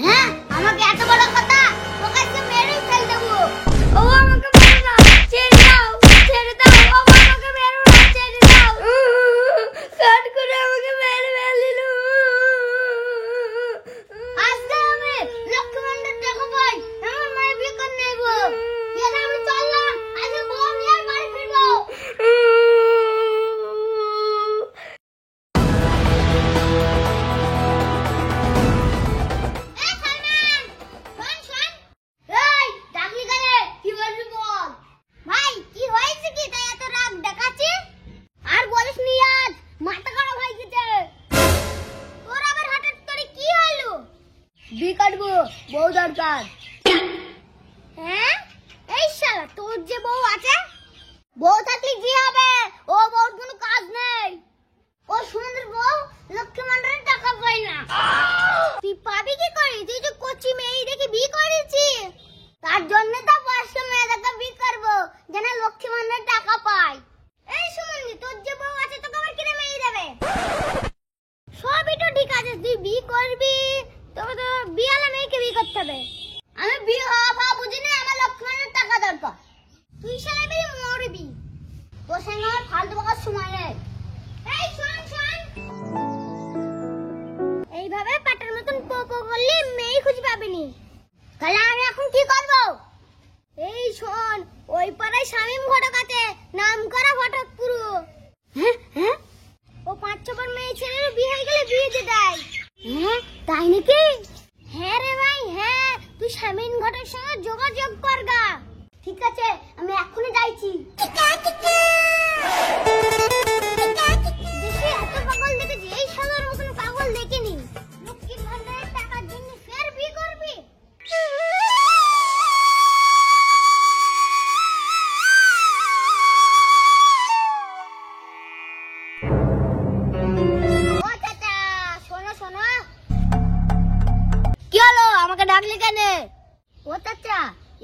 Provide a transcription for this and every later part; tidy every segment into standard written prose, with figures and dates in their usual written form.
হ্যাঁ, আমাকে এত বড় কথা, তোকে আজকে মেরেই ফেল দেবো। ও আমাকে মেরো না, ছেড়ে দাও, ছেড়ে দাও, ও আমাকে মেরো না, ছেড়ে দাও। কাট করে আমাকে মেরে ফেলিল। আজকে আমি লক্ষ্মী ভান্ডার টাকা পাই, আমার মায়ের বিয়ে করে নেব। এর আমি চললাম, আজকে বউ নিয়ে আর বাড়ি ফিরবো। এই সালমান, শোন। এই, ডাকলি কেন? কি বলবি বল। ভাই, কি হয়েছে কি তাই এত রাগ দেখাচ্ছিস? আর বলিস নি আজ, মাথা খারাপ হয়ে গেছে। তোর আবার হঠাৎ করে কি হলো? বিয়ে করবো, বউ দরকার। হ্যাঁ? এই শালা, তোর যে বউ আছে, বউ থাকলে কি হবে? ও বউর কোনো কাজ নেই। ও সুন্দর বউ লক্ষ্মী ভান্ডারের টাকা পায় না। তুই পাবি কি করে? তুই তো কচি মেয়ে দেখে বিয়ে করেছি। তার জন্য তো বয়স্ক মেয়েদেরকে বিয়ে করবো, যেন লক্ষ্মী ভান্ডারের টাকা পায়। এই সুমন্দি, তোর যে বউ আছে তোকে আবার কিনে মেয়ে দেবে? সবই তো ঠিক আছে, তুই বিয়ে করবি, তবে তো বিয়ালা মেয়েকে বিয়ে করতে হবে। আমি বিয়ে হওয়া বুঝি না, আমার লক্ষ্মী ভান্ডারের টাকা দরকার। তুই সারা বিয়ে মরবি, তোর সঙ্গে আমার ফালতু বকার সময় নেই। এই শোন। এইভাবে পাটার মতন পো করলে মেয়ে খুঁজে পাবিনি। তাহলে আমি এখন কি করব? এই শোন, ওই পাড়ায় শামীম ঘটক আছে, নাম করা ঘটক পুরো। হ্যাঁ? ও 5-6 বার মেয়ে ছেলের বিয়ে হয়ে গেলে বিয়ে দিয়ে দেয়। হ্যাঁ, তাই নাকি? হ্যাঁ রে ভাই, হ্যাঁ, তুই শামীম ঘটকের সঙ্গে যোগাযোগ করগা। ঠিক আছে, আমি এখনই যাইছি। দেখি এত পাগল দেখেছি, এই শালার মতন পাগল দেখিনি। লক্ষ্মী ভান্ডারের টাকার জন্য ফের বিয়ে করবি? ও চাচা, শোনো। কি হলো, আমাকে ডাকলি কেন? ও চাচা,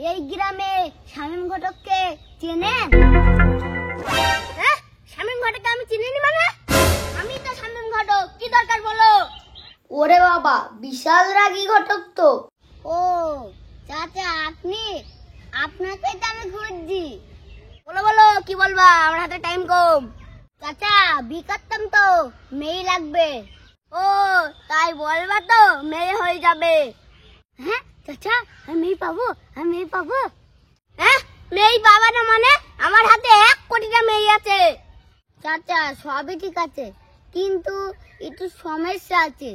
এই গ্রামে শামীম ঘটককে চেনেন? হ্যাঁ, শামীম ঘটককে আমি চিনিনি মানে? আমি তো শামীম ঘটক, কি দরকার বলো? ওরে বাবা, বিশাল রাগী ঘটক তো। ও চাচা, আপনাকে তো আমি খুঁজছি। বলো, কি বলবা? আমার হাতে টাইম কম। চাচা, বিয়ে করতাম তো, মেয়ে লাগবে। ও, তাই বলবা তো, মেয়ে হয়ে যাবে। হ্যাঁ চাচা, আমি মেয়ে পাবো? হ্যাঁ, মেয়ে পাবা না মানে? আমার হাতে 1 কোটিটা মেয়ে আছে। চাচা, সবই ঠিক আছে, কিন্তু একটু সমস্যা আছে।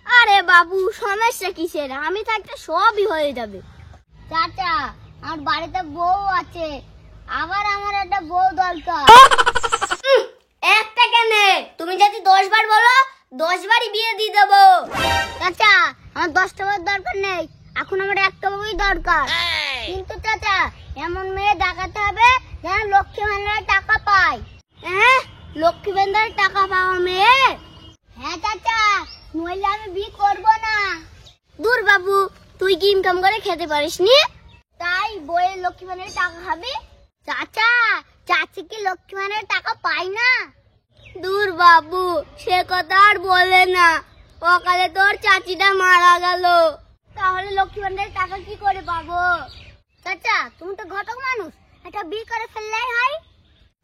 আরে বাবু, সমস্যা কিসের? আমি থাকতে সবই হয়ে যাবে। চাচা, আমার বাড়িতে বউ আছে, আবার আমার একটা বউ দরকার। একটা কেন? তুমি যদি 10 বার বলো, 10 বারই বিয়ে দিয়ে দেবো। চাচা, আমার 10টা বউ দরকার নেই, এখন আমার একটা বউই দরকার। কিন্তু চাচা, এমন মেয়ে দেখাতে হবে যেন লক্ষ্মী ভান্ডারের টাকা পায়। হ্যাঁ, লক্ষ্মী ভান্ডারের টাকা পাওয়া মেয়ে? হ্যাঁ চাচা, নইলে আমি বিয়ে করবো না। দূর বাবু, তুই কি ইনকাম করে খেতে পারিস নি? তাই বইয়ের লক্ষ্মী ভান্ডারের টাকা খাবি? চাচা, চাচি কি লক্ষ্মী ভান্ডারের টাকা পায় না? দূর বাবু, সে কথা আর বলে না, অকালে তোর চাচিটা মারা গেল। তাহলে লক্ষ্মী ভান্ডারের টাকা কি করে পাবো? চাচা, তুমি তো ঘটক মানুষ, একটা বিয়ে করে ফেললেই হয়,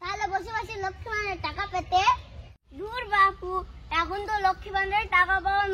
তাহলে বসে লক্ষ্মী ভান্ডারের টাকা পেতে। দূর বাপু, এখন তো লক্ষ্মী ভান্ডারের টাকা পাওয়া